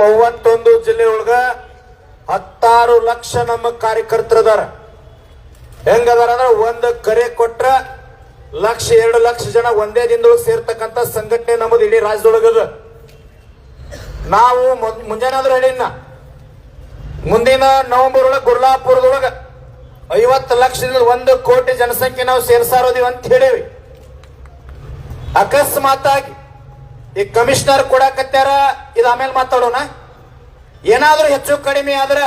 31 ಜಿಲ್ಲೆ ಒಳಗ 16 ಲಕ್ಷ ನಮ್ಮ ಕಾರ್ಯಕರ್ತರದಾರ. ಹೆಂಗದಾರ ಅಂದ್ರೆ ಒಂದು ಕರೆ ಕೊಟ್ರ 1,2 ಲಕ್ಷ ಜನ ಒಂದೇ ದಿನದೊಳಗೆ ಸೇರ್ತಕ್ಕಂಥ ಸಂಘಟನೆ ನಮ್ಮದು ಇಡೀ ರಾಜ್ಯದೊಳಗದ. ನಾವು ಮುಂಜಾನಾದ್ರೂ ಹೇಳಿನ ಮುಂದಿನ ನವೆಂಬರ್ ಒಳಗೆ ಗುರ್ಲಾಪುರದೊಳಗ 50 ಲಕ್ಷದಿಂದ 1 ಕೋಟಿ ಜನಸಂಖ್ಯೆ ನಾವು ಸೇರ್ಸಾರೋದಿವಿ ಅಂತ ಹೇಳಿವಿ. ಅಕಸ್ಮಾತಾಗಿ ಈ ಕಮಿಷನರ್ ಕೊಡಕತ್ಯಾರ, ಇದು ಆಮೇಲೆ ಮಾತಾಡೋಣ. ಏನಾದ್ರೂ ಹೆಚ್ಚು ಕಡಿಮೆ ಆದ್ರ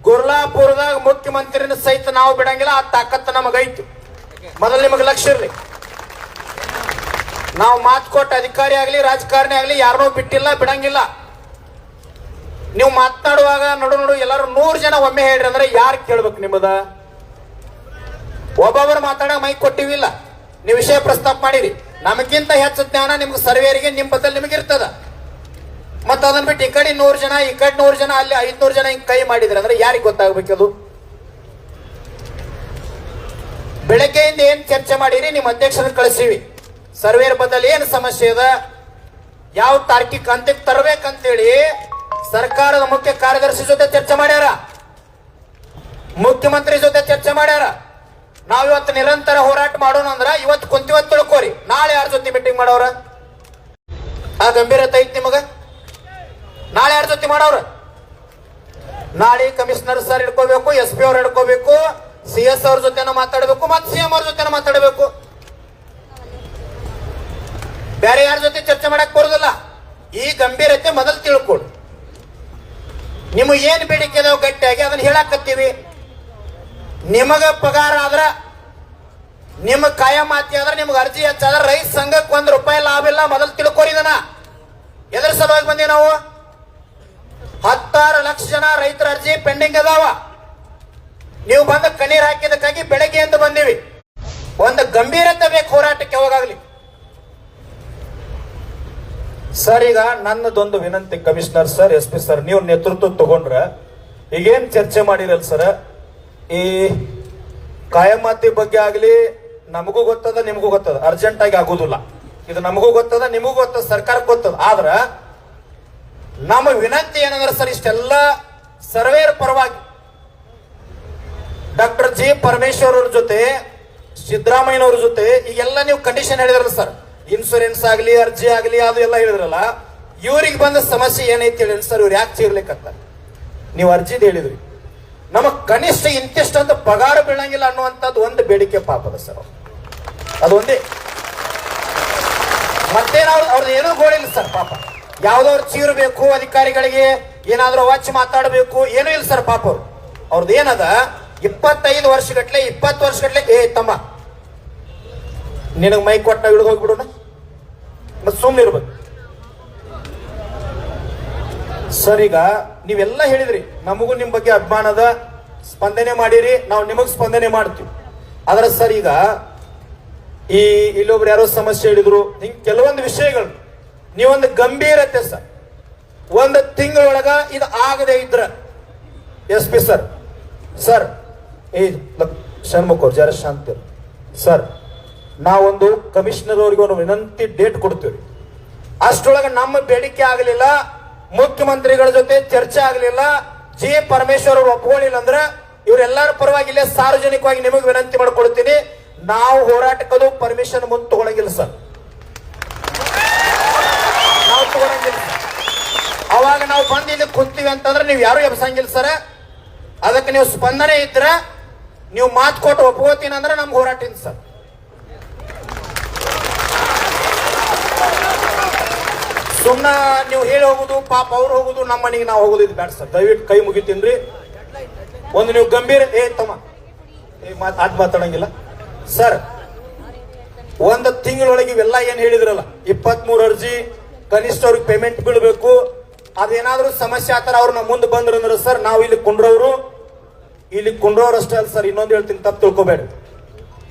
ಗುರ್ಲಾಪುರದಾಗ ಮುಖ್ಯಮಂತ್ರಿನ ಸಹಿತ ನಾವು ಬಿಡಂಗಿಲ್ಲ. ಆ ತಾಕತ್ತು ನಮಗೈತು. ಮೊದಲು ನಿಮಗೆ ಲಕ್ಷ್ಯ ಇರ್ಲಿ. ನಾವು ಮಾತು ಕೊಟ್ಟ ಅಧಿಕಾರಿ ಆಗ್ಲಿ ರಾಜಕಾರಣಿ ಆಗ್ಲಿ ಯಾರನ್ನೂ ಬಿಟ್ಟಿಲ್ಲ, ಬಿಡಂಗಿಲ್ಲ. ನೀವು ಮಾತನಾಡುವಾಗ ನೋಡು ಎಲ್ಲರೂ 100 ಜನ ಒಮ್ಮೆ ಹೇಳ್ರಿ ಅಂದ್ರೆ ಯಾರು ಕೇಳ್ಬೇಕು? ನಿಮ್ಮದ ಒಬ್ಬೊಬ್ಬರು ಮಾತಾಡೋ ಮೈಕ್ ಕೊಟ್ಟಿವಿಲ್ಲ. ನೀವು ವಿಷಯ ಪ್ರಸ್ತಾಪ ಮಾಡಿರಿ. ನಮಗಿಂತ ಹೆಚ್ಚು ಜ್ಞಾನ ನಿಮ್ಗೆ ಸರ್ವೇರಿಗೆ ನಿಮ್ಮ ಬದಲು ನಿಮಗೆ ಇರ್ತದ. ಮತ್ತೆ ಅದನ್ನ ಬಿಟ್ಟು ಈ ಕಡೆ 100 ಜನ ಈ ಕಡೆ 100 ಜನ ಅಲ್ಲಿ 500 ಜನ ಹಿಂಗ್ ಕೈ ಮಾಡಿದ್ರೆ ಅಂದ್ರೆ ಯಾರಿಗೆ ಗೊತ್ತಾಗ್ಬೇಕದು? ಬೆಳಗ್ಗೆಯಿಂದ ಏನ್ ಚರ್ಚೆ ಮಾಡಿರಿ? ನಿಮ್ಮ ಅಧ್ಯಕ್ಷರನ್ನ ಕಳಿಸಿವಿ. ಸರ್ವೇರ್ ಬದಲು ಏನು ಸಮಸ್ಯೆ ಅದ, ಯಾವ ತಾರ್ಕಿಕ ಅಂತ್ಯಕ್ಕೆ ತರಬೇಕಂತೇಳಿ ಸರ್ಕಾರದ ಮುಖ್ಯ ಕಾರ್ಯದರ್ಶಿ ಜೊತೆ ಚರ್ಚೆ ಮಾಡ್ಯಾರ, ಮುಖ್ಯಮಂತ್ರಿ ಜೊತೆ ಚರ್ಚೆ ಮಾಡ್ಯಾರ. ನಾವಿವತ್ತು ನಿರಂತರ ಹೋರಾಟ ಮಾಡೋಣ ಅಂದ್ರ ಇವತ್ತು ಕುಂತಿವತ್ತು ತಿಳ್ಕೋರಿ, ನಾಳೆ ಯಾರ ಜೊತೆ ಮೀಟಿಂಗ್ ಮಾಡೋರ? ಆ ಗಂಭೀರತೆ ಐತಿ ನಿಮಗ? ನಾಳೆ ಯಾರ ಜೊತೆ ಮಾಡೋರ? ನಾಳೆ ಕಮಿಷನರ್ ಸರ್ ಹಿಡ್ಕೋಬೇಕು, SP ಅವ್ರು ಹಿಡ್ಕೋಬೇಕು, CS ಅವ್ರ ಜೊತೆನ ಮಾತಾಡಬೇಕು, ಮತ್ತೆ CM ಅವ್ರ ಜೊತೆನ ಮಾತಾಡಬೇಕು. ಬೇರೆ ಯಾರ ಜೊತೆ ಚರ್ಚೆ ಮಾಡಕ್ ಬರೋದಿಲ್ಲ. ಈ ಗಂಭೀರತೆ ಮೊದಲು ತಿಳ್ಕೊಡು. ನಿಮಗೆ ಏನ್ ಬೇಡಿಕೆ ಅದಾವ ಗಟ್ಟಿಯಾಗಿ ಅದನ್ನ ಹೇಳಾಕತ್ತೀವಿ. ನಿಮಗ ಪಗಾರ ಆದ್ರ, ನಿಮ್ ಕಾಯಮಾತಿ ಆದ್ರೆ, ನಿಮ್ಗೆ ಅರ್ಜಿ ಹೆಚ್ಚಾದ್ರೆ ರೈತ ಸಂಘಕ್ಕೆ ₹1 ಲಾಭ ಇಲ್ಲ. ಮೊದಲು ತಿಳ್ಕೊರಿದನ. ಎದ್ರ ಸಲುವಾಗಿ ಬಂದೀವಿ ನಾವು? 16 ಲಕ್ಷ ಜನ ರೈತರ ಅರ್ಜಿ ಪೆಂಡಿಂಗ್ ಅದಾವ. ನೀವು ಬಂದ ಕಣ್ಣೀರ್ ಹಾಕಿದಕ್ಕಾಗಿ ಬೆಳಗ್ಗೆ ಎಂದು ಬಂದೀವಿ. ಒಂದು ಗಂಭೀರತೆ ಬೇಕು ಹೋರಾಟಕ್ಕೆ ಯಾವಾಗಲಿ. ಸರ್, ಈಗ ನನ್ನದೊಂದು ವಿನಂತಿ ಕಮಿಷನರ್ ಸರ್, SP ಸರ್, ನೀವು ನೇತೃತ್ವ ತಗೊಂಡ್ರ ಈಗೇನ್ ಚರ್ಚೆ ಮಾಡಿರಲ್ಲ ಸರ್, ಈ ಕಾಯಮಾತಿ ಬಗ್ಗೆ ಆಗ್ಲಿ ನಮಗೂ ಗೊತ್ತದ ನಿಮಗೂ ಗೊತ್ತದ, ಅರ್ಜೆಂಟ್ ಆಗಿ ಆಗುದಿಲ್ಲ. ಇದು ನಮಗೂ ಗೊತ್ತದ ನಿಮಗೂ ಗೊತ್ತದ, ಸರ್ಕಾರಕ್ಕೆ ಗೊತ್ತದ. ಆದ್ರ ನಮ್ಮ ವಿನಂತಿ ಏನಂದ್ರೆ ಸರ್, ಇಷ್ಟೆಲ್ಲ ಸರ್ವೇರ್ ಪರವಾಗಿ ಡಾಕ್ಟರ್ G. ಪರಮೇಶ್ವರ್ ಅವ್ರ ಜೊತೆ, ಸಿದ್ದರಾಮಯ್ಯನವ್ರ ಜೊತೆ ಈಗೆಲ್ಲ ನೀವು ಕಂಡೀಷನ್ ಹೇಳಿದ್ರಲ್ಲ ಸರ್, ಇನ್ಸೂರೆನ್ಸ್ ಆಗ್ಲಿ ಅರ್ಜಿ ಆಗ್ಲಿ ಅದು ಎಲ್ಲ ಹೇಳಿದ್ರಲ್ಲ, ಇವ್ರಿಗೆ ಬಂದ ಸಮಸ್ಯೆ ಏನೈತಿ ಹೇಳಿದ್ರಿ ಸರ್? ಇವ್ರು ಯಾಕೆ ಚೀರ್ಲಿಕ್ಕತ್ತ? ನೀವು ಅರ್ಜಿದ್ ಹೇಳಿದ್ರಿ, ನಮಗ್ ಕನಿಷ್ಠ ಇಂತಿಷ್ಟು ಅಂತ ಪಗಾರ ಬೀಳಂಗಿಲ್ಲ ಅನ್ನುವಂಥದ್ದು ಒಂದು ಬೇಡಿಕೆ ಪಾಪದ ಸರ್. ಅದೊಂದೇ, ಮತ್ತೇನಾದ್ರು ಅವ್ರದ್ದು ಏನೂ ಗೋಳಿಲ್ಲ ಸರ್. ಪಾಪ ಯಾವ್ದವ್ರು ಚೀರ್ಬೇಕು, ಅಧಿಕಾರಿಗಳಿಗೆ ಏನಾದ್ರೂ ವಾಚ್ ಮಾತಾಡಬೇಕು, ಏನೂ ಇಲ್ಲ ಸರ್. ಪಾಪ ಅವ್ರದ್ದು ಏನದ 25 ವರ್ಷಗಟ್ಲೆ 20 ವರ್ಷಗಟ್ಲೆ, ತಮ್ಮ ನಿನಗ್ ಮೈ ಕೊಟ್ಟ ಹಿಡಿದು ಹೋಗ್ಬಿಡೋಣ, ಮತ್ತೆ ಸುಮ್ಮನೆ ಇರ್ಬೇಕು ಸರ್. ಈಗ ನೀವೆಲ್ಲ ಹೇಳಿದ್ರಿ, ನಮಗೂ ನಿಮ್ ಬಗ್ಗೆ ಅಭಿಮಾನದ, ಸ್ಪಂದನೆ ಮಾಡಿರಿ, ನಾವು ನಿಮಗ್ ಸ್ಪಂದನೆ ಮಾಡ್ತೀವಿ. ಆದ್ರೆ ಸರ್, ಈಗ ಈ ಇಲ್ಲೊಬ್ರು ಯಾರೋ ಸಮಸ್ಯೆ ಹೇಳಿದ್ರು, ಹಿಂಗ್ ಕೆಲವೊಂದು ವಿಷಯಗಳು ನೀವೊಂದು ಗಂಭೀರತೆ ಸರ್, 1 ತಿಂಗಳೊಳಗ ಇದು ಆಗದೆ ಇದ್ರ SP ಸರ್, ಸರ್ ಷಣ್ಮುಖ ಅವ್ರು ಜರ ಶಾಂತಿ ಸರ್, ನಾವೊಂದು ಕಮಿಷನರ್ ಅವ್ರಿಗೆ ಒಂದು ವಿನಂತಿ ಡೇಟ್ ಕೊಡ್ತೀವಿ. ಅಷ್ಟೊಳಗೆ ನಮ್ಮ ಬೇಡಿಕೆ ಆಗಲಿಲ್ಲ, ಮುಖ್ಯಮಂತ್ರಿಗಳ ಜೊತೆ ಚರ್ಚೆ ಆಗಲಿಲ್ಲ, G. ಪರಮೇಶ್ವರ್ ಅವರು ಒಪ್ಕೊಳ್ಳಿಲ್ಲ ಅಂದ್ರೆ ಇವರೆಲ್ಲರ ಪರವಾಗಿ ಇಲ್ಲೇ ಸಾರ್ವಜನಿಕವಾಗಿ ನಿಮಗೆ ವಿನಂತಿ ಮಾಡ್ಕೊಳ್ತೀನಿ, ನಾವು ಹೋರಾಟಕ್ಕದು ಪರ್ಮಿಷನ್ ಮುಂದೆ ತಗೊಳಂಗಿಲ್ಲ ಸರ್, ನಾವು ತಗೊಳಂಗಿಲ್ಲ. ಅವಾಗ ನಾವು ಬಂದು ಇಲ್ಲಿ ಕುಂತೀವಿ ಅಂತಂದ್ರೆ ನೀವು ಯಾರು ಎಬ್ಸಂಗಿಲ್ಲ ಸರ್. ಅದಕ್ಕೆ ನೀವು ಸ್ಪಂದನೆ ಇದ್ರ, ನೀವು ಮಾತು ಕೊಟ್ಟು ಒಪ್ಕೋತೀನಿ ಅಂದ್ರೆ ನಮ್ಗೆ ಹೋರಾಟ ಇದೆ ಸರ್. ಸುಮ್ಮನೆ ನೀವು ಹೇಳಿ ಹೋಗುದು, ಪಾಪ ಅವ್ರು ಹೋಗುದು, ನಮ್ಮ ಮನೆಗೆ ನಾವು ಹೋಗುದು, ಇದು ಬೇಡ ಸರ್. ದಯವಿಟ್ಟು ಕೈ ಮುಗಿತೀನ್ರಿ. ಒಂದು ನೀವು ಗಂಭೀರ ತಮ್ಮ ಮಾತಾಡಂಗಿಲ್ಲ ಸರ್. 1 ತಿಂಗಳೊಳಗೆ ಇವೆಲ್ಲ ಏನ್ ಹೇಳಿದ್ರಲ್ಲ, 23 ಅರ್ಜಿ, ಕನಿಷ್ಠ ಅವ್ರಿಗೆ ಪೇಮೆಂಟ್ ಬೀಳ್ಬೇಕು, ಅದೇನಾದ್ರೂ ಸಮಸ್ಯೆ ಆತರ ಅವ್ರು ನಮ್ಮ ಮುಂದೆ ಬಂದ್ರಂದ್ರೆ ಸರ್, ನಾವು ಇಲ್ಲಿ ಕುಂಡ್ರವ್ರು ಅಷ್ಟೇ ಅಲ್ಲ ಸರ್, ಇನ್ನೊಂದು ಹೇಳ್ತೀನಿ, ತಪ್ಪು ತಿಳ್ಕೊಬೇಡ್ರಿ.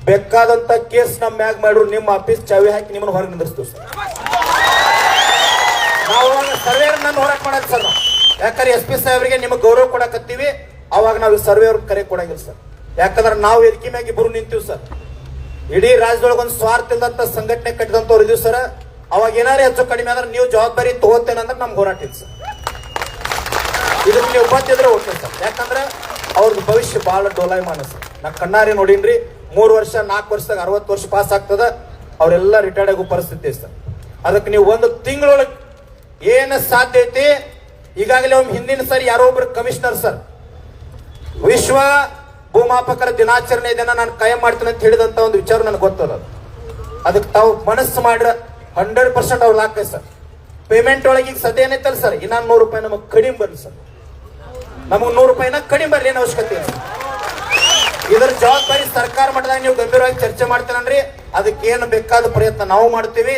ಬೇಕಾದಂತ ಕೇಸ್ ನಮ್ಮ ಮ್ಯಾಗ್ ಮಾಡ್ರು, ನಿಮ್ಮ ಆಫೀಸ್ ಚಾವಿ ಹಾಕಿ ನಿಮ್ಮನ್ನು ಹೊರಗೆ ನಿಂದಿರ್ತೀವಿ ಸರ್. ನಾವು ಸರ್ವೇ ನನ್ನ ಹೋರಾಟ ಮಾಡಕ್ ಸರ್ ನಾವು, ಯಾಕಂದ್ರೆ SP ಸಾಹೇಬರಿಗೆ ನಿಮಗೆ ಗೌರವ ಕೊಡಕತ್ತೀವಿ. ಅವಾಗ ನಾವು ಸರ್ವೇ ಅವ್ರಿಗೆ ಕರೆ ಕೊಡಂಗಿಲ್ಲ ಸರ್, ಯಾಕಂದ್ರೆ ನಾವು ವೇದಿಕೆ ಮ್ಯಾಗ ಇಬ್ಬರು ನಿಂತೀವಿ ಸರ್. ಇಡೀ ರಾಜ್ಯದೊಳಗೊಂದು ಸ್ವಾರ್ಥ ಇಲ್ಲದಂತ ಸಂಘಟನೆ ಕಟ್ಟಿದಂತವ್ರು ಇದೀವಿ ಸರ್. ಅವಾಗ ಏನಾರು ಹೆಚ್ಚು ಕಡಿಮೆ ಅಂದ್ರೆ ನೀವು ಜವಾಬ್ದಾರಿ ತಗೋತೇನೆ ಅಂದ್ರೆ ನಮ್ಗೆ ಹೋರಾಟ ಇಲ್ಲ ಸರ್. ಇದಕ್ಕೆ ನೀವು ಬಂದಿದ್ರೆ ಓಕೆ ಸರ್. ಯಾಕಂದ್ರೆ ಅವ್ರದ್ದು ಭವಿಷ್ಯ ಬಹಳ ಡೋಲಾಯಮಾನ ಸರ್. ನಾ ಕಣ್ಣಾರಿ ನೋಡೀನ್ರಿ. 3 ವರ್ಷ 4 ವರ್ಷದಾಗ 60 ವರ್ಷ ಪಾಸ್ ಆಗ್ತದ. ಅವರೆಲ್ಲ ರಿಟೈರ್ಡ್ ಆಗೋ ಪರಿಸ್ಥಿತಿ ಸರ್. ಅದಕ್ಕೆ ನೀವು 1 ತಿಂಗಳೊಳಗೆ ಏನು ಸಾಧ್ಯ ಐತಿ. ಈಗಾಗಲೇ ಒಮ್ಮೆ ಹಿಂದಿನ ಸರಿ ಯಾರೋ ಒಬ್ರು ಕಮಿಷನರ್ ಸರ್ ವಿಶ್ವ ಭೂಮಾಪಕರ ದಿನಾಚರಣೆ ದಿನ ನಾನು ಕಾಯಂ ಮಾಡ್ತೀನಿ ಅಂತ ಹೇಳಿದಂತ ಒಂದು ವಿಚಾರ ನನಗೆ ಗೊತ್ತದ. ಅದಕ್ಕೆ ತಾವು ಮನಸ್ಸು ಮಾಡ್ರ 100% ಅವ್ರು ಹಾಕೈ ಸರ್. ಪೇಮೆಂಟ್ ಒಳಗೆ ಈಗ ಸದ್ಯ ಏನೈತಲ್ಲ ಸರ್, ಇನ್ನ 100 ರೂಪಾಯಿ ನಮಗೆ ಕಡಿಮೆ ಬರ್ಲಿ ಸರ್. ನಮಗೆ 100 ರೂಪಾಯಿನ ಕಡಿಮೆ ಬರ್ಲಿ, ಏನು ಅವಶ್ಯಕತೆ ಇಲ್ಲ. ಇದರ ಜವಾಬ್ದಾರಿ ಸರ್ಕಾರ ಮಟ್ಟದಾಗ ನೀವು ಗಂಭೀರವಾಗಿ ಚರ್ಚೆ ಮಾಡ್ತೀರನ್ರಿ. ಅದಕ್ಕೆ ಏನು ಬೇಕಾದ ಪ್ರಯತ್ನ ನಾವು ಮಾಡ್ತೀವಿ.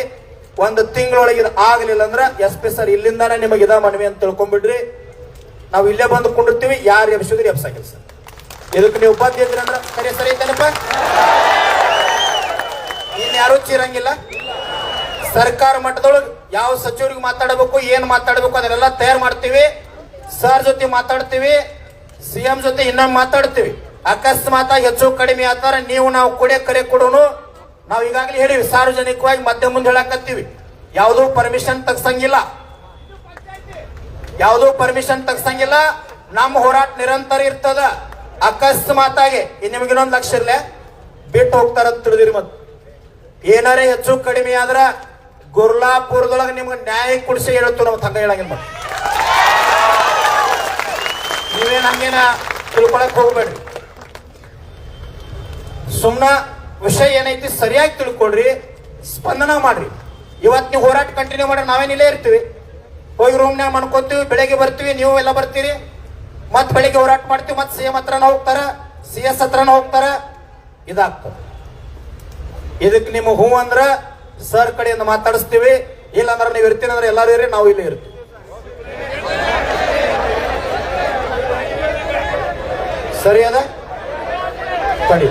1 ತಿಂಗಳೊಳಗೆ ಇದು ಆಗಲಿಲ್ಲ ಅಂದ್ರೆ SP ಸರ್ ಇಲ್ಲಿಂದಾನೆ ನಿಮಗೆ ಇದ ಮನವಿ ಅಂತ ತಿಳ್ಕೊಂಡ್ಬಿಡ್ರಿ. ನಾವು ಇಲ್ಲೇ ಬಂದು ಕೊಂಡಿರ್ತೀವಿ. ಯಾರು ಎಬ್ಸಿದ್ರಿ ಎಬ್ಸಾಕಿಲ್ಲ ಸರ್. ಇದಕ್ಕೆ ನೀವು ಬಂದಿದ್ರಿ ಅಂದ್ರೆ ಸರಿ ಸರಿ ಐತೇನಪ್ಪ. ಯಾರು ಚೀರಂಗಿಲ್ಲ. ಸರ್ಕಾರ ಮಟ್ಟದೊಳಗೆ ಯಾವ ಸಚಿವರಿಗೆ ಮಾತಾಡಬೇಕು, ಏನ್ ಮಾತಾಡಬೇಕು ಅದನ್ನೆಲ್ಲ ತಯಾರು ಮಾಡ್ತೀವಿ. ಸರ್ ಜೊತೆ ಮಾತಾಡ್ತೀವಿ, CM ಜೊತೆ ಇನ್ನೊಮ್ಮೆ ಮಾತಾಡ್ತೀವಿ. ಅಕಸ್ಮಾತ್ ಹೆಚ್ಚು ಕಡಿಮೆ ಆತಾರ ನೀವು ನಾವು ಕೊಡೆ ಕರೆ ಕೊಡೋನು. ನಾವು ಈಗಾಗಲೇ ಹೇಳಿವಿ, ಸಾರ್ವಜನಿಕವಾಗಿ ಮಧ್ಯ ಮುಂದೆ ಹೇಳಕತ್ತೀವಿ. ಯಾವುದೂ ಪರ್ಮಿಷನ್ ತಗ್ಸಂಗಿಲ್ಲ, ಯಾವುದೂ ಪರ್ಮಿಷನ್ ತಗ್ಸಂಗಿಲ್ಲ. ನಮ್ಮ ಹೋರಾಟ ನಿರಂತರ ಇರ್ತದ. ಅಕಸ್ಮಾತ್ ಆಗಿ ನಿಮಗೆ ಇನ್ನೊಂದು ಲಕ್ಷ ಇರ್ಲೆ ಬಿಟ್ಟು ಹೋಗ್ತಾರಂತ ತಿಳಿದಿರಿ. ಮತ್ತೆ ಏನಾರೇ ಹೆಚ್ಚು ಕಡಿಮೆ ಆದ್ರ ಗುರ್ಲಾಪುರದೊಳಗೆ ನಿಮ್ಗೆ ನ್ಯಾಯ ಕೊಡಿಸಿ ಹೇಳ್ತು. ನಾವು ಹಂಗ ಹೇಳಂಗಿಲ್ಲ. ಮತ್ತೆ ನೀವೇನ್ ಹಂಗೇನ ತಿಳ್ಕೊಳಕ್ ಹೋಗ್ಬೇಡ್ರಿ. ಸುಮ್ನ ವಿಷಯ ಏನೈತಿ ಸರಿಯಾಗಿ ತಿಳ್ಕೊಳ್ರಿ, ಸ್ಪಂದನ ಮಾಡ್ರಿ. ಇವತ್ತು ನೀವು ಹೋರಾಟ ಕಂಟಿನ್ಯೂ ಮಾಡ್ರಿ, ನಾವೇನಿಲ್ಲೇ ಇರ್ತೀವಿ. ಹೋಗಿ ರೂಮ್ನಾಗ ಮಾಡ್ಕೋತೀವಿ, ಬೆಳಗ್ಗೆ ಬರ್ತೀವಿ, ನೀವು ಎಲ್ಲ ಬರ್ತೀರಿ. ಮತ್ ಬೆಳಿಗ್ಗೆ ಹೋರಾಟ ಮಾಡ್ತೀವಿ. ಮತ್ CM ಹತ್ರನ ಹೋಗ್ತಾರ, CS ಹತ್ರನ ಹೋಗ್ತಾರ. ಇದಾಗ್ತದೆ. ಇದಕ್ಕೆ ನಿಮ್ಮ ಹೂ ಅಂದ್ರ ಸರ್ ಕಡೆಯಿಂದ ಮಾತಾಡಿಸ್ತೀವಿ. ಇಲ್ಲ ಅಂದ್ರೆ ನೀವು ಇರ್ತೀನಿ ಅಂದ್ರೆ ಎಲ್ಲಾರು ಇರಿ, ನಾವು ಇಲ್ಲೇ ಇರ್ತೀವಿ. ಸರಿ ಅದ ತಡಿ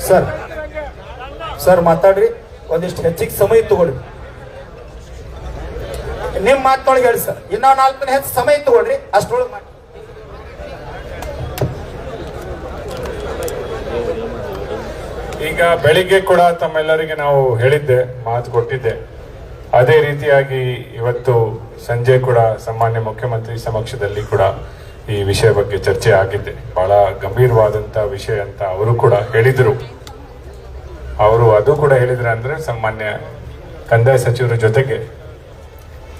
ಸರ್. ಸರ್ ಮಾತಾಡ್ರಿ, ಒಂದಿಷ್ಟು ಹೆಚ್ಚಿಗೆ ಸಮಯ ತಗೊಳ್ರಿ. ನಿಮ್ ಮಾತೊಳಗೆ ಹೇಳಿ ಸರ್. ಇನ್ನೂ 4 ದಿನ ಹೆಚ್ಚು ಸಮಯ ತಗೊಳ್ರಿ, ಅಷ್ಟೊಳಗೆ ಮಾಡಿ. ಈಗ ಬೆಳಿಗ್ಗೆ ಕೂಡ ತಮ್ಮೆಲ್ಲರಿಗೆ ನಾವು ಹೇಳಿದ್ದೆ, ಮಾತು ಕೊಟ್ಟಿದ್ದೆ. ಅದೇ ರೀತಿಯಾಗಿ ಇವತ್ತು ಸಂಜೆ ಕೂಡ ಸನ್ಮಾನ್ಯ ಮುಖ್ಯಮಂತ್ರಿ ಸಮಕ್ಷದಲ್ಲಿ ಕೂಡ ಈ ವಿಷಯ ಬಗ್ಗೆ ಚರ್ಚೆ ಆಗಿದ್ದೆ. ಬಹಳ ಗಂಭೀರವಾದಂತ ವಿಷಯ ಅಂತ ಅವರು ಕೂಡ ಹೇಳಿದ್ರು. ಅವರು ಅದು ಕೂಡ ಹೇಳಿದ್ರು ಅಂದ್ರೆ ಸಾಮಾನ್ಯ ಕಂದಾಯ ಸಚಿವರ ಜೊತೆಗೆ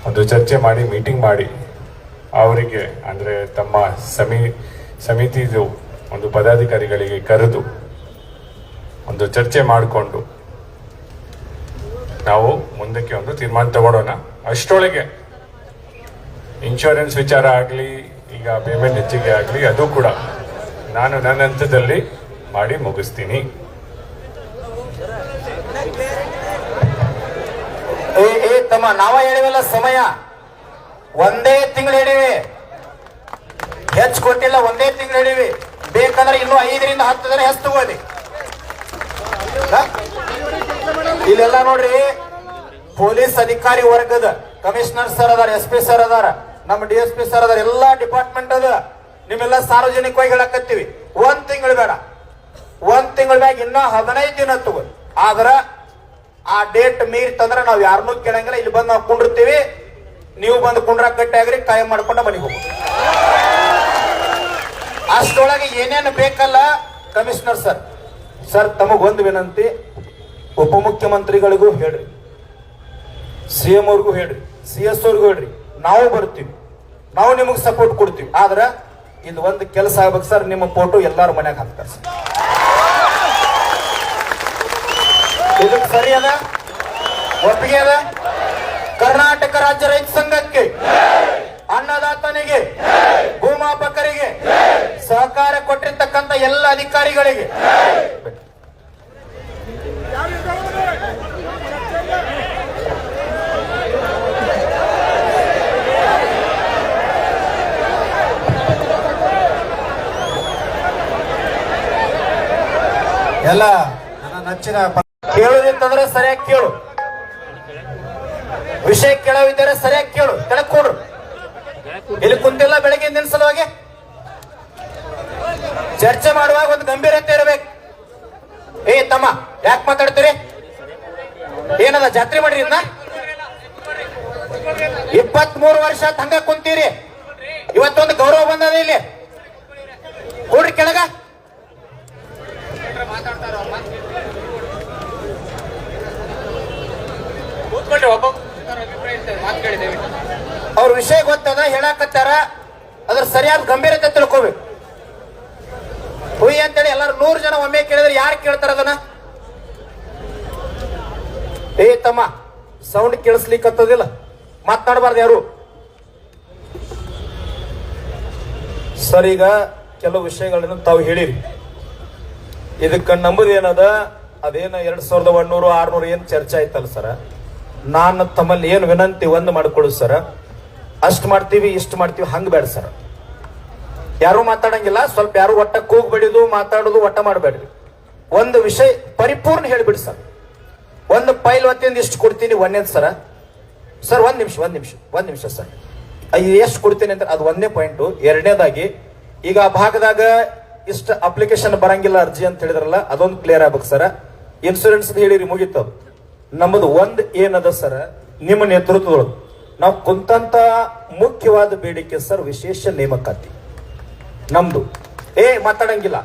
ಒಂದು ಚರ್ಚೆ ಮಾಡಿ, ಮೀಟಿಂಗ್ ಮಾಡಿ, ಅವರಿಗೆ ಅಂದ್ರೆ ತಮ್ಮ ಸಮಿತಿದು ಒಂದು ಪದಾಧಿಕಾರಿಗಳಿಗೆ ಕರೆದು ಒಂದು ಚರ್ಚೆ ಮಾಡಿಕೊಂಡು ನಾವು ಮುಂದಕ್ಕೆ ಒಂದು ತೀರ್ಮಾನ ತಗೊಳ್ಳೋಣ. ಅಷ್ಟರೊಳಗೆ ಇನ್ಶೂರೆನ್ಸ್ ವಿಚಾರ ಆಗಲಿ, ಈಗ ಪೇಮೆಂಟ್ ಹೆಚ್ಚಿಗೆ ಆಗಲಿ, ಅದು ಕೂಡ ನಾನು ನನ್ನ ಹಂತದಲ್ಲಿ ಮಾಡಿ ಮುಗಿಸ್ತೀನಿ. ತಮ್ಮ ನಾವ ಹೇಳಿವಲ್ಲ, ಸಮಯ ಒಂದೇ ತಿಂಗಳು ಹೇಳಿವಿ, ಹೆಚ್ಚು ಕೊಟ್ಟಿಲ್ಲ. ಒಂದೇ ತಿಂಗಳು ಹೇಳಿವಿ. ಬೇಕಂದ್ರೆ ಇನ್ನು 5 ರಿಂದ 10 ದಿನ ಹೆಚ್ಚು ತಗೋದಿ. ಇಲ್ಲೆಲ್ಲ ನೋಡ್ರಿ, ಪೊಲೀಸ್ ಅಧಿಕಾರಿ ವರ್ಗದ ಕಮಿಷನರ್ ಸರ್ ಅದಾರ, SP ಸರ್ ಅದಾರ, ನಮ್ಮ DSP ಸರ್ ಅದಾರ, ಎಲ್ಲಾ ಡಿಪಾರ್ಟ್ಮೆಂಟ್ ಅದ. ನಿಮ್ಮೆಲ್ಲ ಸಾರ್ವಜನಿಕವಾಗಿ ಹೇಳಕತ್ತೀವಿ, 1 ತಿಂಗಳು ಬೇಡ, 1 ತಿಂಗಳ ಮ್ಯಾಗ ಇನ್ನ 15 ದಿನ ತಗೋರಿ. ಆದ್ರ ಆ ಡೇಟ್ ಮೀರಿ ತಂದ್ರೆ ನಾವು ಯಾರನ್ನೂ ಕೇಳಂಗಿಲ್ಲ. ಇಲ್ಲಿ ಬಂದು ನಾವು ಕುಂಡಿರ್ತೀವಿ. ನೀವು ಬಂದು ಕುಂಡ್ರಾಕ್ ಗಟ್ಟಿ ಆಗ್ರಿ, ಕಾಯಂ ಮಾಡ್ಕೊಂಡ ಮನೆಗೆ ಹೋಗ್ಬೋದು. ಅಷ್ಟೊಳಗೆ ಏನೇನು ಬೇಕಲ್ಲ ಕಮಿಷನರ್ ಸರ್. ಸರ್ ತಮಗೊಂದು ವಿನಂತಿ, ಉಪಮುಖ್ಯಮಂತ್ರಿಗಳಿಗೂ ಹೇಳ್ರಿ, CM ಅವ್ರಿಗೂ ಹೇಳ್ರಿ, CS ಅವ್ರಿಗೂ ಹೇಳ್ರಿ. ನಾವು ಬರ್ತೀವಿ, ನಾವು ನಿಮಗೆ ಸಪೋರ್ಟ್ ಕೊಡ್ತೀವಿ. ಆದ್ರ ಇದು ಒಂದು ಕೆಲಸ ಆಗ್ಬೇಕು ಸರ್. ನಿಮ್ಮ ಫೋಟೋ ಎಲ್ಲಾರ ಮನ್ಯಾಗ ಹಾಕ್ತಾರೆ ಸರ್. ಇದಕ್ಕೆ ಸರಿ ಅದ, ಒಪ್ಪಿಗೆ ಅದ. ಕರ್ನಾಟಕ ರಾಜ್ಯ ರೈತ ಸಂಘಕ್ಕೆ, ಅನ್ನದಾತನಿಗೆ, ಭೂಮಾಪಕರಿಗೆ, ಸಹಕಾರ ಕೊಟ್ಟಿರ್ತಕ್ಕಂಥ ಎಲ್ಲ ಅಧಿಕಾರಿಗಳಿಗೆ ಎಲ್ಲ ನನ್ನ ನೆಚ್ಚಿನ ಕೇಳುದಿತ್ತಂದ್ರೆ ಸರಿಯಾಗಿ ಕೇಳು, ವಿಷಯ ಕೇಳೋವಿದ್ದರೆ ಸರಿಯಾಗಿ ಕೇಳು, ಕೆಳಕ್ ಕೊಡ್ರು. ಇಲ್ಲಿ ಕುಂತಿಲ್ಲ ಬೆಳಗ್ಗೆ ನಿಲ್ಸಲುವಾಗಿ ಚರ್ಚೆ ಮಾಡುವಾಗ ಒಂದು ಗಂಭೀರತೆ ಇರಬೇಕು. ತಮ್ಮ ಯಾಕೆ ಮಾತಾಡ್ತೀರಿ? ಏನದ ಜಾತ್ರೆ ಮಾಡ್ರಿ? 23 ವರ್ಷ ಹಂಗ ಕುಂತೀರಿ. ಇವತ್ತೊಂದು ಬಂದದ ಇಲ್ಲಿ ಕೂಡ್ರಿ ಕೆಳಗ. ಅವ್ರ ವಿಷಯ ಗೊತ್ತದ ಹೇಳಕತ್ತಾರ, ಅದ್ರ ಸರಿಯಾದ ಗಂಭೀರತೆ ತಿಳ್ಕೋಬೇಕು. ಹುಯಿ ಅಂತೇಳಿ ಎಲ್ಲಾರು 100 ಜನ ಒಮ್ಮೆ ಕೇಳಿದ್ರೆ ಯಾರು ಕೇಳ್ತಾರ ಅದನ್ನ? ಏ ತಮ್ಮ, ಸೌಂಡ್ ಕೇಳಿಸ್ಲಿಕ್ಕತ್ತದಿಲ್ಲ, ಮಾತನಾಡಬಾರ್ದು ಯಾರು. ಸರ್, ಈಗ ಕೆಲವು ವಿಷಯಗಳನ್ನು ತಾವು ಹೇಳಿರಿ. ಇದಕ್ಕೆ ನಂಬುದು ಏನದ, ಅದೇನ 2100 600 ಏನ್ ಚರ್ಚೆ ಆಯ್ತಲ್ಲ ಸರ, ನಾನು ತಮ್ಮಲ್ಲಿ ಏನು ವಿನಂತಿ ಒಂದು ಮಾಡ್ಕೊಳ್ಳು ಸರ, ಅಷ್ಟು ಮಾಡ್ತೀವಿ ಇಷ್ಟು ಮಾಡ್ತೀವಿ ಹಂಗ ಬೇಡ ಸರ್. ಯಾರು ಮಾತಾಡಂಗಿಲ್ಲ, ಸ್ವಲ್ಪ ಯಾರು ಒಟ್ಟ ಕೂಗ್ಬೇಡಿದು, ಮಾತಾಡೋದು ಒಟ್ಟ ಮಾಡಬೇಡ್ರಿ. ಒಂದು ವಿಷಯ ಪರಿಪೂರ್ಣ ಹೇಳ್ಬಿಡಿ ಸರ್. ಒಂದು ಪೈಲ್ ಹೊತ್ತಿಂದ ಇಷ್ಟು ಕೊಡ್ತೀನಿ ಒಂದೇದು ಸರ. ಸರ್ ಒಂದ್ ನಿಮಿಷ ಸರ್, ಎಷ್ಟು ಕೊಡ್ತೀನಿ ಅಂತ ಅದು ಒಂದೇ ಪಾಯಿಂಟು. ಎರಡನೇದಾಗಿ, ಈಗ ಆ ಭಾಗದಾಗ ಇಷ್ಟ ಅಪ್ಲಿಕೇಶನ್ ಬರಂಗಿಲ್ಲ ಅರ್ಜಿ ಅಂತ ಹೇಳಿದ್ರಲ್ಲ, ಅದೊಂದು ಕ್ಲಿಯರ್ ಆಗ್ಬೇಕು ಸರ. ಇನ್ಸೂರೆನ್ಸ್ ಹೇಳಿರಿ, ಮುಗಿತದ. ನಮ್ಮದು ಒಂದ್ ಏನದ ಸರ, ನಿಮ್ಮ ನೇತೃತ್ವದೊಳಗೆ ನಾವು ಕುಂತಂತ ಮುಖ್ಯವಾದ ಬೇಡಿಕೆ ಸರ್, ವಿಶೇಷ ನೇಮಕಾತಿ ನಮ್ದು. ಮಾತಾಡಂಗಿಲ್ಲ,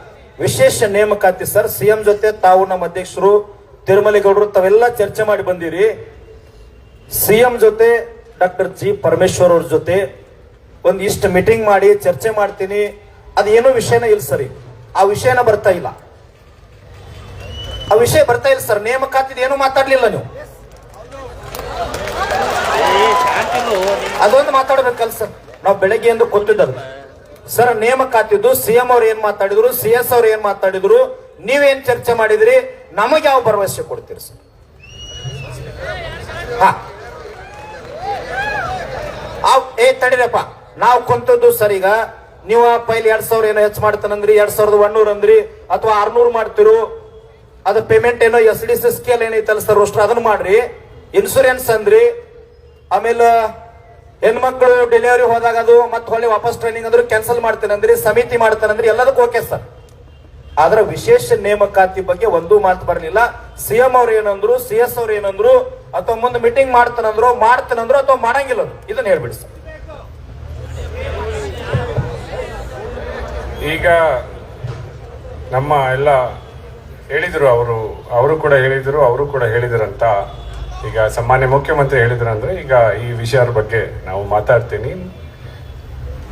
ವಿಶೇಷ ನೇಮಕಾತಿ ಸರ್. ಸಿಎಂ ಜೊತೆ ತಾವು, ನಮ್ಮ ಅಧ್ಯಕ್ಷರು ತಿರುಮಲೇಗೌಡರು ತಾವೆಲ್ಲ ಚರ್ಚೆ ಮಾಡಿ ಬಂದಿರಿ. ಸಿಎಂ ಜೊತೆ ಡಾಕ್ಟರ್ ಜಿ ಪರಮೇಶ್ವರ್ ಅವ್ರ ಜೊತೆ ಒಂದಿಷ್ಟು ಮೀಟಿಂಗ್ ಮಾಡಿ ಚರ್ಚೆ ಮಾಡ್ತೀನಿ. ಅದೇನೋ ವಿಷಯನ ಇಲ್ಲ ಸರಿ, ಆ ವಿಷಯನ ಬರ್ತಾ ಇಲ್ಲ ಸರ್. ನೇಮಕಾತಿದ ಏನು ಮಾತಾಡ್ಲಿಲ್ಲ ನೀವು, ಅದೊಂದು ಮಾತಾಡ್ಬೇಕಲ್ಲ ಸರ್. ನಾವು ಬೆಳಗ್ಗೆಯಿಂದ ಕೂತಿದ್ದದು ಸರ್. ನೇಮಕಾತಿದ್ದು ಸಿಎಂ ಅವ್ರು ಏನ್ ಮಾತಾಡಿದ್ರು, CS ಅವ್ರು ಏನ್ ಮಾತಾಡಿದ್ರು, ನೀವೇನ್ ಚರ್ಚೆ ಮಾಡಿದ್ರಿ, ನಮಗೆ ಯಾವ ಭರವಸೆ ಕೊಡ್ತೀರಿ ಸರ್? ತಡಿರಪ್ಪ, ನಾವು ಕುಂತದ್ದು ಸರ್. ಈಗ ನೀವು ಪೈಲ್ 2000 ಏನೋ ಹೆಚ್ಚು ಮಾಡ್ತಾನಂದ್ರಿ, 2100 ಅಂದ್ರಿ, ಅಥವಾ 600 ಮಾಡ್ತಿರು. ಅದು ಪೇಮೆಂಟ್ ಏನೋ SDC ಸ್ಕೇಲ್ ಏನೈತಲ್ಲ ಸರ್, ಅಷ್ಟು ಅದನ್ನ ಮಾಡ್ರಿ. ಇನ್ಸೂರೆನ್ಸ್ ಅಂದ್ರಿ, ಆಮೇಲೆ ಹೆಣ್ಮಕ್ಳು ಡೆಲಿವರಿ ಹೋದಾಗ ಅದು ಮತ್ತೆ ಹೊಳ್ಳಿ ವಾಪಸ್ ಟ್ರೈನಿಂಗ್ ಅಂದ್ರು ಕ್ಯಾನ್ಸಲ್ ಮಾಡ್ತೇನಂದ್ರಿ, ಸಮಿತಿ ಮಾಡ್ತಾನಂದ್ರಿ, ಎಲ್ಲದಕ್ಕೂ ಓಕೆ ಸರ್. ಆದ್ರೆ ವಿಶೇಷ ನೇಮಕಾತಿ ಬಗ್ಗೆ ಒಂದೂ ಮಾತು ಬರಲಿಲ್ಲ. ಸಿಎಂ ಅವ್ರು ಏನಂದ್ರು, CS ಅವ್ರು ಏನಂದ್ರು, ಅಥವಾ ಮುಂದೆ ಮೀಟಿಂಗ್ ಮಾಡ್ತಾನಂದ್ರು ಅಥವಾ ಮಾಡಂಗಿಲ್ಲ, ಇದನ್ನ ಹೇಳ್ಬಿಡಿ ಸರ್. ಈಗ ನಮ್ಮ ಎಲ್ಲ ಹೇಳಿದ್ರು, ಅವರು ಕೂಡ ಹೇಳಿದ್ರಂತ. ಈಗ ಸಾಮಾನ್ಯ ಮುಖ್ಯಮಂತ್ರಿ ಹೇಳಿದ್ರಂದ್ರೆ, ಈಗ ಈ ವಿಷಯದ ಬಗ್ಗೆ ನಾವು ಮಾತಾಡ್ತೀನಿ,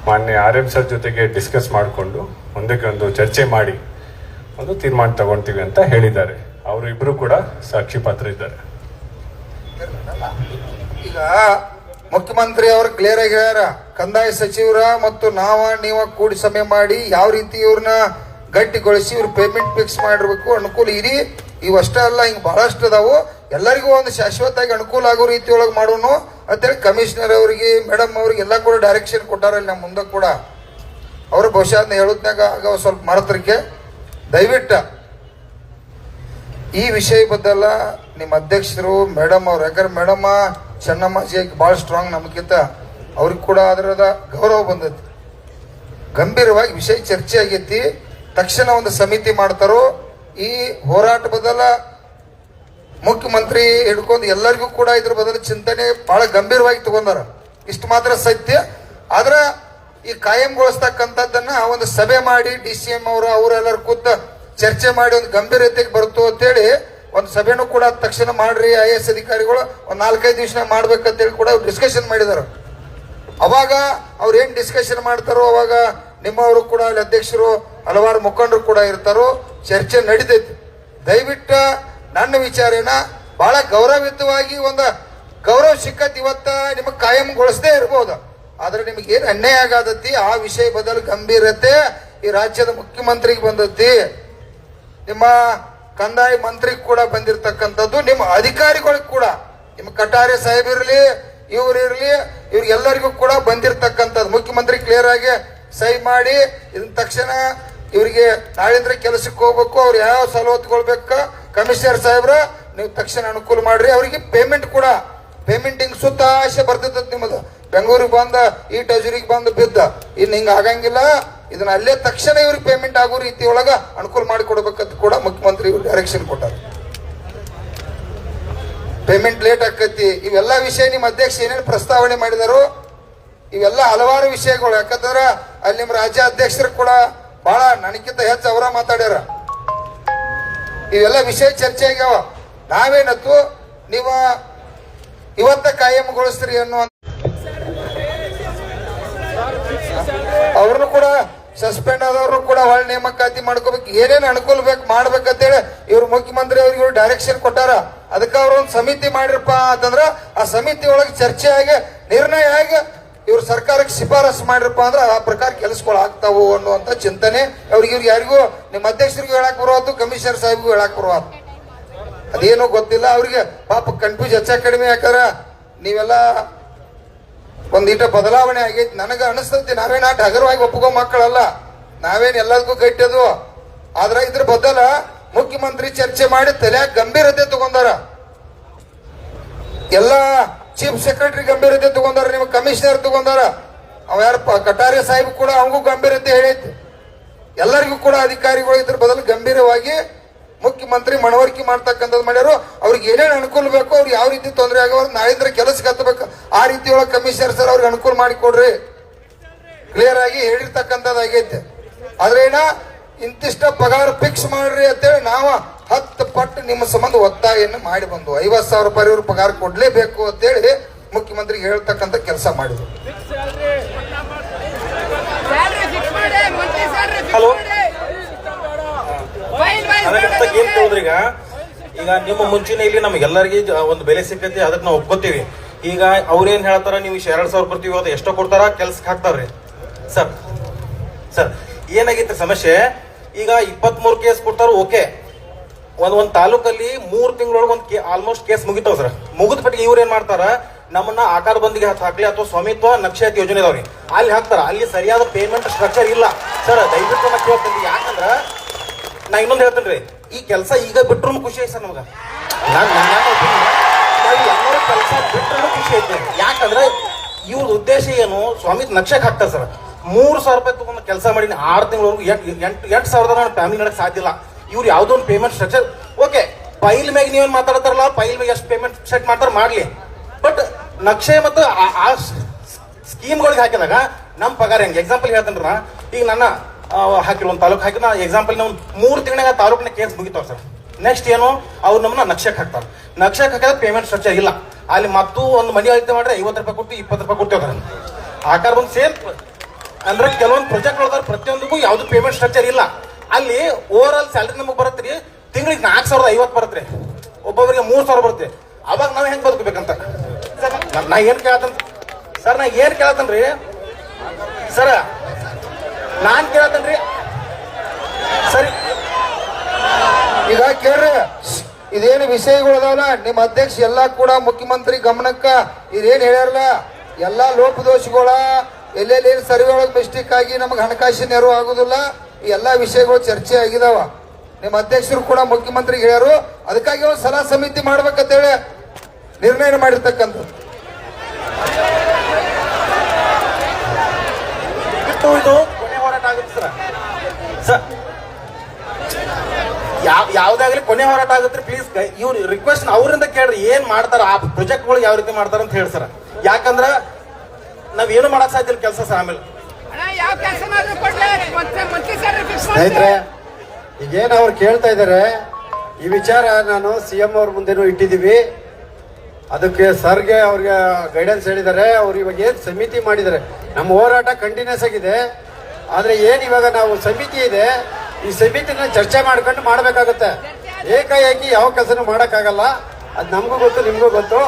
ಮಾನ್ಯ RM ಸರ್ ಜೊತೆಗೆ ಡಿಸ್ಕಸ್ ಮಾಡಿಕೊಂಡು ಒಂದಕ್ಕೆ ಒಂದು ಚರ್ಚೆ ಮಾಡಿ ಒಂದು ತೀರ್ಮಾನ ತಗೊಂತೀವಿ ಅಂತ ಹೇಳಿದ್ದಾರೆ. ಅವರು ಇಬ್ರು ಕೂಡ ಸಾಕ್ಷಿ ಪಾತ್ರ ಇದ್ದಾರೆ. ಈಗ ಮುಖ್ಯಮಂತ್ರಿ ಅವರು ಕ್ಲಿಯರ್ ಆಗಿ ಹೇಳ್ಯಾರ, ಕಂದಾಯ ಸಚಿವರ ಮತ್ತು ನೀವ ಕೂಡಿ ಸಭೆ ಮಾಡಿ ಯಾವ ರೀತಿ ಇವ್ರನ್ನ ಗಟ್ಟಿಗೊಳಿಸಿ ಇವ್ರ ಪೇಮೆಂಟ್ ಫಿಕ್ಸ್ ಮಾಡಿರ್ಬೇಕು, ಅನುಕೂಲ ಇರಿ. ಇವಷ್ಟೇ ಅಲ್ಲ, ಹಿಂಗೆ ಬಹಳಷ್ಟು ಅದಾವು. ಎಲ್ಲರಿಗೂ ಒಂದು ಶಾಶ್ವತವಾಗಿ ಅನುಕೂಲ ಆಗೋ ರೀತಿ ಒಳಗೆ ಮಾಡೋನು ಅಂತೇಳಿ ಕಮಿಷನರ್ ಅವರಿಗೆ, ಮೇಡಮ್ ಅವ್ರಿಗೆ ಎಲ್ಲ ಕೂಡ ಡೈರೆಕ್ಷನ್ ಕೊಟ್ಟಾರಲ್ಲಿ. ನಮ್ಮ ಮುಂದೆ ಕೂಡ ಅವರು ಬಹುಶಃ ಅದನ್ನ ಹೇಳೋದ್ನಾಗ ಆಗ ಸ್ವಲ್ಪ ಮರತರಿಕೆ. ದಯವಿಟ್ಟು ಈ ವಿಷಯ ಬದ್ದಲ್ಲ ನಿಮ್ಮ ಅಧ್ಯಕ್ಷರು ಮೇಡಮ್ ಅವ್ರು, ಯಾಕಂದ್ರೆ ಮೇಡಮ್ಮ ಚೆನ್ನಮ್ಮಾಜಿ ಭಾಳ ಸ್ಟ್ರಾಂಗ್ ನಮಗಿಂತ, ಅವ್ರಿಗೆ ಕೂಡ ಅದರದ ಗೌರವ ಬಂದೈತಿ. ಗಂಭೀರವಾಗಿ ವಿಷಯ ಚರ್ಚೆ ಆಗೈತಿ. ತಕ್ಷಣ ಒಂದು ಸಮಿತಿ ಮಾಡ್ತಾರೋ. ಈ ಹೋರಾಟ ಬದಲ ಮುಖ್ಯಮಂತ್ರಿ ಹಿಡ್ಕೊಂಡು ಎಲ್ಲರಿಗೂ ಕೂಡ ಇದ್ರ ಬದಲು ಚಿಂತನೆ ಬಹಳ ಗಂಭೀರವಾಗಿ ತಗೊಂಡಾರ. ಇಷ್ಟು ಮಾತ್ರ ಸತ್ಯ. ಆದ್ರೆ ಈ ಕಾಯಂಗೊಳಿಸ್ತಕ್ಕಂಥದ್ದನ್ನ ಒಂದು ಸಭೆ ಮಾಡಿ DCM ಅವರೆಲ್ಲರೂ ಕೂತ ಚರ್ಚೆ ಮಾಡಿ ಒಂದು ಗಂಭೀರತೆಗೆ ಬರ್ತು ಅಂತೇಳಿ ಒಂದು ಸಭೆನೂ ಕೂಡ ತಕ್ಷಣ ಮಾಡ್ರಿ. IAS ಅಧಿಕಾರಿಗಳು ಒಂದು 4-5 ದಿವಸ ಮಾಡ್ಬೇಕಂತೇಳಿ ಕೂಡ ಡಿಸ್ಕಷನ್ ಮಾಡಿದಾರೆ. ಅವಾಗ ಅವ್ರು ಏನ್ ಡಿಸ್ಕಷನ್ ಮಾಡ್ತಾರೋ ಅವಾಗ ನಿಮ್ಮವರು ಕೂಡ ಅಲ್ಲಿ ಅಧ್ಯಕ್ಷರು ಹಲವಾರು ಮುಖಂಡರು ಕೂಡ ಇರ್ತಾರೋ, ಚರ್ಚೆ ನಡೀತೈತಿ. ದಯವಿಟ್ಟು ನನ್ನ ವಿಚಾರೇನ ಬಹಳ ಗೌರವಯುತವಾಗಿ ಒಂದು ಗೌರವ ಸಿಕ್ಕತ್ ಇವತ್ತ ನಿಮಗೆ ಕಾಯಂಗೊಳಿಸದೇ ಇರ್ಬೋದು. ಆದ್ರೆ ನಿಮಗೆ ಏನು ಅನ್ಯಾಯ ಆಗತೈತಿ ಆ ವಿಷಯ ಬದಲು ಗಂಭೀರತೆ ಈ ರಾಜ್ಯದ ಮುಖ್ಯಮಂತ್ರಿಗೆ ಬಂದೈತಿ, ನಿಮ್ಮ ಕಂದಾಯ ಮಂತ್ರಿಗೆ ಕೂಡ ಬಂದಿರತಕ್ಕಂಥದ್ದು, ನಿಮ್ಮ ಅಧಿಕಾರಿಗಳಿಗೆ ಕೂಡ, ನಿಮ್ಮ ಕಟಾರೆ ಸಾಹೇಬ್ ಇರಲಿ ಇವ್ರಿರ್ಲಿ ಇವ್ರಿಗೆಲ್ಲರಿಗೂ ಕೂಡ ಬಂದಿರತಕ್ಕಂಥದ್ದು. ಮುಖ್ಯಮಂತ್ರಿ ಕ್ಲಿಯರ್ ಆಗಿ ಸಹಿ ಮಾಡಿ ಇದನ್ನ ತಕ್ಷಣ ಇವರಿಗೆ ನಾಳಿಂದ್ರೆ ಕೆಲಸಕ್ಕೆ ಹೋಗ್ಬೇಕು, ಅವ್ರು ಯಾವ ಸವಲತ್ತುಕೊಳ್ಬೇಕು ಕಮಿಷನರ್ ಸಾಹೇಬ್ರ ನೀವು ತಕ್ಷಣ ಅನುಕೂಲ ಮಾಡ್ರಿ. ಅವರಿಗೆ ಪೇಮೆಂಟ್ ಕೂಡ ಪೇಮೆಂಟಿಂಗ್ ಸುತ್ತ ಆಸೆ ಬರ್ತೈತೆ ನಿಮ್ಮದು. ಬೆಂಗಳೂರಿಗೆ ಬಂದ ಈ ಟಜರಿಗೆ ಬಂದು ಬಿದ್ದ ಇನ್ನು ಹಿಂಗ ಆಗಂಗಿಲ್ಲ. ಇದನ್ನ ಅಲ್ಲೇ ತಕ್ಷಣ ಇವ್ರಿಗೆ ಪೇಮೆಂಟ್ ಆಗೋ ರೀತಿ ಒಳಗ ಅನುಕೂಲ ಮಾಡಿಕೊಡ್ಬೇಕಂತ ಕೂಡ ಮುಖ್ಯಮಂತ್ರಿ ಇವ್ರು ಡೈರೆಕ್ಷನ್ ಕೊಟ್ಟಾರ. ಪೇಮೆಂಟ್ ಲೇಟ್ ಆಕತಿ. ಇವೆಲ್ಲ ವಿಷಯ ನಿಮ್ಮ ಅಧ್ಯಕ್ಷ ಏನೇನು ಪ್ರಸ್ತಾವನೆ ಮಾಡಿದಾರೋ ಇವೆಲ್ಲ ಹಲವಾರು ವಿಷಯಗಳು. ಯಾಕಂದ್ರೆ ಅಲ್ಲಿ ನಿಮ್ಮ ರಾಜ್ಯ ಅಧ್ಯಕ್ಷರು ಕೂಡ ಬಹಳ ನನಗಿಂತ ಹೆಚ್ಚು ಅವರ ಮಾತಾಡ್ಯಾರ. ಇವೆಲ್ಲ ವಿಷಯ ಚರ್ಚೆ ಆಗ್ಯಾವ. ನಾವೇನತ್ತು ನೀವು ಇವತ್ತ ಕಾಯಂಗೊಳಿಸ್ರಿ ಅನ್ನೋ ಅವ್ರನ್ನು ಕೂಡ ಸಸ್ಪೆಂಡ್ ಆದವ್ರು ಕೂಡ ಹೊಳ್ಳಿ ನೇಮಕಾತಿ ಮಾಡ್ಕೋಬೇಕು. ಏನೇನು ಅನುಕೂಲ ಬೇಕು ಮಾಡ್ಬೇಕಂತೇಳಿ ಇವ್ರು ಮುಖ್ಯಮಂತ್ರಿ ಅವ್ರಿಗೆ ಇವ್ರು ಡೈರೆಕ್ಷನ್ ಕೊಟ್ಟಾರ. ಅದಕ್ಕೆ ಅವ್ರ ಒಂದು ಸಮಿತಿ ಮಾಡಿರಪ್ಪ ಅಂತಂದ್ರ ಆ ಸಮಿತಿ ಒಳಗೆ ಚರ್ಚೆ ಆಗಿ ನಿರ್ಣಯ ಆಗಿ ಇವ್ರು ಸರ್ಕಾರಕ್ಕೆ ಶಿಫಾರಸು ಮಾಡಿರಪ್ಪ ಅಂದ್ರೆ ಆ ಪ್ರಕಾರ ಕೆಲಸಗಳು ಆಗ್ತಾವು ಅನ್ನುವಂತ ಚಿಂತನೆ ಅವ್ರಿಗೆ ಇವ್ರು ಯಾರಿಗೂ ನಿಮ್ಮ ಅಧ್ಯಕ್ಷರಿಗೂ ಹೇಳಕ್ ಬರುವತ್ತು, ಕಮಿಷನರ್ ಸಾಹೇಬ್ಗೂ ಹೇಳಕ್ ಬರುವತ್ತು. ಅದೇನೋ ಗೊತ್ತಿಲ್ಲ ಅವ್ರಿಗೆ. ಪಾಪ ಕನ್ಫ್ಯೂಸ್ ಹೆಚ್ಚ ಕಡಿಮೆ ಯಾಕಂದ್ರ ನೀವೆಲ್ಲ ಒಂದೀಟ ಬದಲಾವಣೆ ಆಗೈತಿ. ನನಗ ಅನಿಸ್ತೈತಿ ನಾವೇನ್ ಆಟ ಹಗರವಾಗಿ ಒಪ್ಪುಗೋ ಮಕ್ಕಳಲ್ಲ, ನಾವೇನ್ ಎಲ್ಲದಕ್ಕೂ ಗಟ್ಟಿದು. ಆದ್ರ ಇದ್ರ ಬದಲ ಮುಖ್ಯಮಂತ್ರಿ ಚರ್ಚೆ ಮಾಡಿ ತಲೆಯಾಗ ಗಂಭೀರತೆ ತಗೊಂಡಾರ. ಎಲ್ಲ ಚೀಫ್ ಸೆಕ್ರೆಟರಿ ಗಂಭೀರತೆ ತಗೊಂಡಾರ, ನಿಮ್ಮ ಕಮಿಷನರ್ ತಗೊಂಡಾರ, ಅವ ಯಾರಪ್ಪ ಕಟಾರಿ ಸಾಹೇಬ್ ಕೂಡ ಅವಂಗೂ ಗಂಭೀರತೆ ಹೇಳೈತಿ. ಎಲ್ಲರಿಗೂ ಕೂಡ ಅಧಿಕಾರಿಗಳು ಇದ್ರ ಬದಲು ಗಂಭೀರವಾಗಿ ಮುಖ್ಯಮಂತ್ರಿ ಮನವರಿಕೆ ಮಾಡ್ತಕ್ಕಂಥದ್ದು ಮಾಡ್ಯಾರು. ಅವ್ರಿಗೆ ಏನೇನು ಅನುಕೂಲ ಬೇಕು, ಅವ್ರಿಗೆ ಯಾವ ರೀತಿ ತೊಂದರೆ ಆಗೋ ನಾಳಿಂದ್ರ ಕೆಲಸಕ್ಕೆ ಹತ್ತಬೇಕು ಆ ರೀತಿ ಒಳಗೆ ಕಮಿಷನರ್ ಸರ್ ಅವ್ರಿಗೆ ಅನುಕೂಲ ಮಾಡಿಕೊಡ್ರಿ ಕ್ಲಿಯರ್ ಆಗಿ ಹೇಳಿರ್ತಕ್ಕಂಥದ್ದು ಆಗೈತೆ. ಆದ್ರೆ ಏನ ಇಂತಿಷ್ಟ ಪಗಾರ ಫಿಕ್ಸ್ ಮಾಡ್ರಿ ಅಂತೇಳಿ ನಾವು 10 ಪಟ್ಟು ನಿಮ್ಮ ಸಂಬಂಧ ಒತ್ತಾಯನ್ನು ಮಾಡಿ ಬಂದು 50,000 ರೂಪಾಯಿ ಇವ್ರು ಪಗಾರ ಕೊಡ್ಲೇಬೇಕು ಅಂತೇಳಿ ಮುಖ್ಯಮಂತ್ರಿಗೆ ಹೇಳ್ತಕ್ಕಂಥ ಕೆಲಸ ಮಾಡಿದ್ರು. ಹಲೋ, ಏನ್ ಕೇಳಿದ್ರಿ ಈಗ ನಿಮ್ಮ ಮುಂಚೆನೆ ಇಲ್ಲಿ ನಮ್ಗೆಲ್ಲರಿಗೆ ಒಂದು ಬೆಲೆ ಸಿಕ್ಕೈತಿ, ಅದಕ್ಕೆ ನಾವು ಒಪ್ಕೋತೀವಿ. ಈಗ ಅವ್ರೇನ್ ಹೇಳ್ತಾರ, ನೀವು 2,000 ಕೊಡ್ತೀವಿ ಅದು ಎಷ್ಟೋ ಕೊಡ್ತಾರ ಕೆಲ್ಸಕ್ಕೆ ಹಾಕ್ತಾರ್ರಿ. ಸರ್ ಏನಾಗಿತ್ತು ಸಮಸ್ಯೆ, ಈಗ 23 ಕೇಸ್ ಕೊಡ್ತಾರ, ಓಕೆ. ಒಂದ್ ತಾಲೂಕಲ್ಲಿ 3 ತಿಂಗಳೊಳಗೆ ಒಂದು ಆಲ್ಮೋಸ್ಟ್ ಕೇಸ್ ಮುಗಿತಾವ ಸರ್. ಮುಗಿದ ಪಟ್ಟಿಗೆ ಇವ್ರು ಏನ್ ಮಾಡ್ತಾರ, ನಮ್ಮನ್ನ ಆಕಾರ ಬಂದಿಗೆ ಹಾಕ್ಲಿ ಅಥವಾ ಸ್ವಾಮಿತ್ವ ನಕ್ಷೆ ಯೋಜನೆ ಇದಾವ್ರಿ ಅಲ್ಲಿ ಹಾಕ್ತಾರ. ಅಲ್ಲಿ ಸರಿಯಾದ ಪೇಮೆಂಟ್ ಸ್ಟ್ರಕ್ಚರ್ ಇಲ್ಲ ಸರ್. ದಯವಿಟ್ಟು ನಾ ಕೇಳ್ತೀನಿ, ಯಾಕಂದ್ರ ನಾ ಇನ್ನೊಂದು ಹೇಳ್ತೇನ್ರಿ, ಈ ಕೆಲಸ ಈಗ ಬಿಟ್ರು ಖುಷಿ ಐತಿ ಸರ್ ನಮ್ಗ. ಎಲ್ಲರೂ ಕೆಲಸ ಬಿಟ್ರು ಖುಷಿ ಐತೆ. ಯಾಕಂದ್ರೆ ಇವ್ರ ಉದ್ದೇಶ ಏನು, ಸ್ವಾಮಿತ್ವ ನಕ್ಷೆಗೆ ಹಾಕ್ತಾರ ಸರ್. 3,000 ರೂಪಾಯಿ ತಗೊಂಡು ಕೆಲಸ ಮಾಡಿ 6 ತಿಂಗಳವರೆಗೂ 8,000 ನಾನು ಫ್ಯಾಮಿಲಿ ನಡಕ್ ಸಾಧ್ಯ ಇಲ್ಲ. ಇವ್ರು ಯಾವ್ದೋ ಒಂದು ಪೇಮೆಂಟ್ ಸ್ಟ್ರಕ್ಚರ್ ಓಕೆ, ಫೈಲ್ ಮ್ಯಾಗ ನೀವೇನ್ ಮಾತಾಡ್ತಾರಲ್ಲ, ಫೈಲ್ ಮ್ಯಾಗ ಎಷ್ಟು ಪೇಮೆಂಟ್ ಸೆಟ್ ಮಾಡ್ತಾರ ಮಾಡ್ಲಿ. ಬಟ್ ನಕ್ಷೆ ಮತ್ತು ಆ ಸ್ಕೀಮ್ಗಳಿಗೆ ಹಾಕಿದಾಗ ನಮ್ ಪಗಾರ ಹೆಂಗೆ ಎಕ್ಸಾಂಪಲ್ ಹೇಳ್ತೇನ್ರ, ಈಗ ನನ್ನ ಹಾಕಿರೋ ಒಂದು ತಾಲೂಕು ಹಾಕಿ ನಾ ಎಕ್ಸಾಂಪಲ್ ನಾವು 3 ತಿಂಗಳಾಗ ತಾಲೂಕಿನ ಕೇಸ್ ಮುಗಿತಾವ ಸರ್. ನೆಕ್ಸ್ಟ್ ಏನು, ಅವ್ರು ನಮ್ಮನ್ನ ನಕ್ಷೆಗೆ ಹಾಕ್ತಾರೆ. ನಕ್ಷೆಗೆ ಹಾಕಿದ್ರೆ ಪೇಮೆಂಟ್ ಸ್ಟ್ರಕ್ಚರ್ ಇಲ್ಲ. ಅಲ್ಲಿ ಮತ್ತು ಒಂದು ಮನಿ ಅಳತೆ ಮಾಡ್ರೆ 50 ರೂಪಾಯಿ ಕೊಟ್ಟು 20 ರೂಪಾಯಿ ಕೊಡ್ತೇವೆ ಆಕಾರ ಬಂದು ಸೇಮ್. ಅಂದ್ರೆ ಕೆಲವೊಂದು ಪ್ರಾಜೆಕ್ಟ್ ಒಳಗಾರ ಪ್ರತಿಯೊಂದಕ್ಕೂ ಯಾವ್ದು ಪೇಮೆಂಟ್ ಸ್ಟ್ರಕ್ಚರ್ ಇಲ್ಲ. ಅಲ್ಲಿ ಓವರ್ ಆಲ್ ಸ್ಯಾಲರಿ ನಮಗೆ ಬರತ್ರಿ, ತಿಂಗಳಿಗೆ 4,050 ಬರತ್ರಿ, ಒಬ್ಬೊಬ್ಬರಿಗೆ 3,000 ಬರುತ್ತೆ. ಅವಾಗ ನಾವ್ ಹೆಂಗ್ ಬದುಕಬೇಕಂತ ನಾ ಏನ್ ಕೇಳತ್ತಂತ ಸರ್, ನಾ ಏನ್ ಕೇಳತ್ತನ್ರಿ ಸರ್, ನಾನ್ ಕೇಳತ್ತನ್ರಿ ಸರಿ. ಈಗ ಕೇಳ್ರಿ, ಇದೇನು ವಿಷಯಗಳು ಅದಾವಲ್ಲ ನಿಮ್ಮ ಅಧ್ಯಕ್ಷ ಎಲ್ಲಾ ಕೂಡ ಮುಖ್ಯಮಂತ್ರಿ ಗಮನಕ್ಕ ಇದೇನ್ ಹೇಳ್ಯಾರಲ್ಲ, ಎಲ್ಲಾ ಲೋಪದೋಷಗಳ ಎಲ್ಲೆಲ್ಲಿ ಸರ್ವೆ ಒಳಗೆ ಮಿಸ್ಟೇಕ್ ಆಗಿ ನಮಗೆ ಹಣಕಾಸಿನ ನೆರವು ಆಗುದಿಲ್ಲ, ಈ ಎಲ್ಲಾ ವಿಷಯಗಳು ಚರ್ಚೆ ಆಗಿದಾವ. ನಿಮ್ಮ ಅಧ್ಯಕ್ಷರು ಕೂಡ ಮುಖ್ಯಮಂತ್ರಿಗೆ ಹೇಳ್ಯಾರು. ಅದಕ್ಕಾಗಿ ಒಂದು ಸಲಹಾ ಸಮಿತಿ ಮಾಡ್ಬೇಕಂತೇಳಿ ನಿರ್ಣಯ ಮಾಡಿರ್ತಕ್ಕಂಥದ್ದು. ಇದು ಕೊನೆ ಹೋರಾಟ ಆಗುತ್ತೆ ಸರ್. ಯಾವ್ದಾಗ್ಲಿ ಕೊನೆ ಹೋರಾಟ ಆಗುತ್ತೆ. ಪ್ಲೀಸ್ ಇವ್ರು ರಿಕ್ವೆಸ್ಟ್ ಅವರಿಂದ ಕೇಳ್ರಿ, ಏನ್ ಮಾಡ್ತಾರ ಆ ಪ್ರಾಜೆಕ್ಟ್ಗಳು ಯಾವ ರೀತಿ ಮಾಡ್ತಾರ ಅಂತ ಹೇಳಿ ಸರ್. ಯಾಕಂದ್ರ ನಾವೇನು ಮಾಡಕ್ ಸಾಧ್ಯ ಇಲ್ಲ ಕೆಲಸ ಸರ್. ಆಮೇಲೆ ಸ್ನೇಹಿತರೆ, ಈಗೇನು ಅವ್ರು ಕೇಳ್ತಾ ಇದ್ದಾರೆ, ಈ ವಿಚಾರ ನಾನು CM ಅವ್ರ ಮುಂದೆನೂ ಇಟ್ಟಿದ್ದೀವಿ. ಅದಕ್ಕೆ ಸರ್ಗೆ ಅವ್ರಿಗೆ ಗೈಡೆನ್ಸ್ ಹೇಳಿದ್ದಾರೆ. ಅವ್ರು ಇವಾಗ ಏನು ಸಮಿತಿ ಮಾಡಿದ್ದಾರೆ, ನಮ್ಮ ಹೋರಾಟ ಕಂಟಿನ್ಯೂಸ್ ಆಗಿದೆ. ಆದರೆ ಏನು ಇವಾಗ ನಾವು ಸಮಿತಿ ಇದೆ, ಈ ಸಮಿತಿನ ಚರ್ಚೆ ಮಾಡ್ಕೊಂಡು ಮಾಡಬೇಕಾಗುತ್ತೆ. ಏಕಾಏಕಿ ಯಾವ ಕೆಲಸನೂ ಮಾಡೋಕ್ಕಾಗಲ್ಲ. ಅದು ನಮಗೂ ಗೊತ್ತು, ನಿಮಗೂ ಗೊತ್ತು.